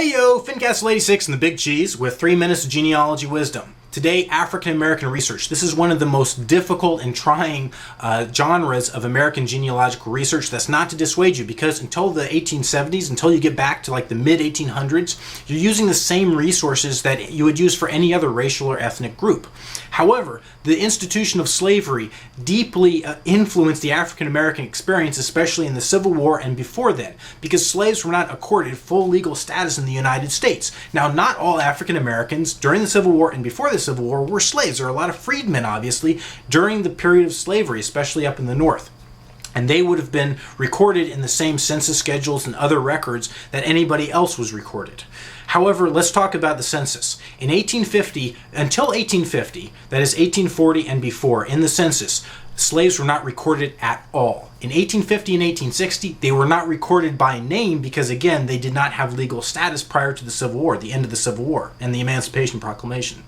Heyo, Fincastle86 and the Big Cheese with 3 minutes of genealogy wisdom. Today, African American research. This is one of the most difficult and trying genres of American genealogical research. That's not to dissuade you, because until the 1870s, until you get back to like the mid-1800s, you're using the same resources that you would use for any other racial or ethnic group. However, the institution of slavery deeply influenced the African American experience, especially in the Civil War and before then, because slaves were not accorded full legal status in the United States. Now, not all African Americans during the Civil War and before the Civil War were slaves. There are a lot of freedmen, obviously, during the period of slavery, especially up in the North. And they would have been recorded in the same census schedules and other records that anybody else was recorded. However, let's talk about the census. In 1850, until 1850, that is 1840 and before, in the census, slaves were not recorded at all. In 1850 and 1860, they were not recorded by name because, again, they did not have legal status prior to the Civil War, the end of the Civil War, and the Emancipation Proclamation.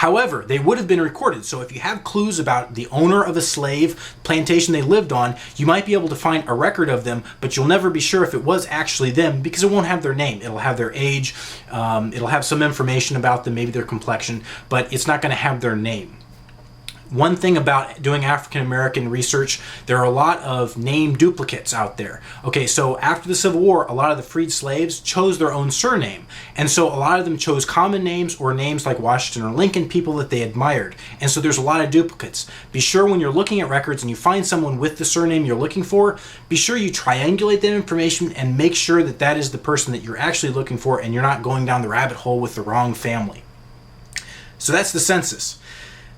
However, they would have been recorded, so if you have clues about the owner of a slave plantation they lived on, you might be able to find a record of them, but you'll never be sure if it was actually them because it won't have their name. It'll have their age, it'll have some information about them, maybe their complexion, but it's not going to have their name. One thing about doing African American research, there are a lot of name duplicates out there. Okay, so after the Civil War, a lot of the freed slaves chose their own surname. And so a lot of them chose common names or names like Washington or Lincoln, people that they admired. And so there's a lot of duplicates. Be sure when you're looking at records and you find someone with the surname you're looking for, be sure you triangulate that information and make sure that that is the person that you're actually looking for and you're not going down the rabbit hole with the wrong family. So that's the census.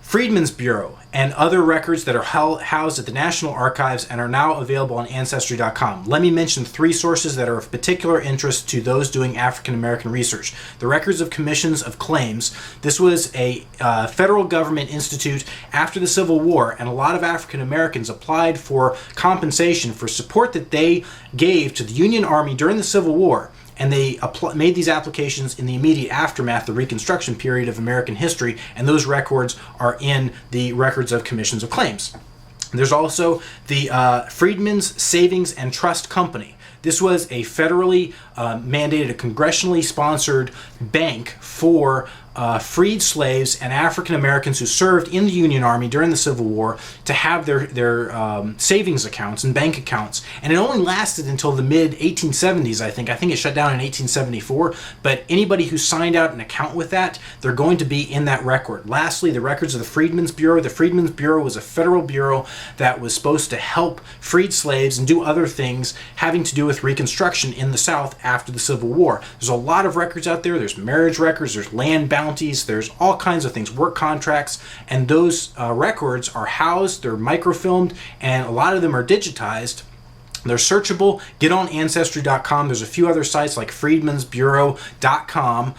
Freedmen's Bureau and other records that are housed at the National Archives and are now available on Ancestry.com. Let me mention 3 sources that are of particular interest to those doing African American research. The records of commissions of claims. This was a federal government institute after the Civil War, and a lot of African Americans applied for compensation for support that they gave to the Union Army during the Civil War. And they made these applications in the immediate aftermath, the Reconstruction period of American history, and those records are in the records of commissions of claims. There's also the Freedmen's Savings and Trust Company. This was a federally mandated, a congressionally sponsored bank for freed slaves and African Americans who served in the Union Army during the Civil War to have their savings accounts and bank accounts. And it only lasted until the mid-1870s, I think. I think it shut down in 1874. But anybody who signed out an account with that, they're going to be in that record. Lastly, the records of the Freedmen's Bureau. The Freedmen's Bureau was a federal bureau that was supposed to help freed slaves and do other things having to do with Reconstruction in the South after the Civil War. There's a lot of records out there. There's marriage records, there's land bounties, there's all kinds of things, work contracts, and those records are housed, they're microfilmed, and a lot of them are digitized. They're searchable. Get on Ancestry.com. There's a few other sites like freedmensbureau.com.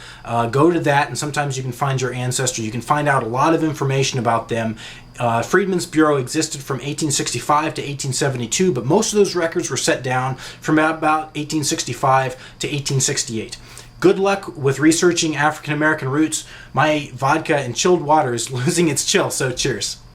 Go to that, and sometimes you can find your ancestry. You can find out a lot of information about them. Freedmen's Bureau existed from 1865 to 1872, but most of those records were set down from about 1865 to 1868. Good luck with researching African American roots. My vodka and chilled water is losing its chill, so cheers.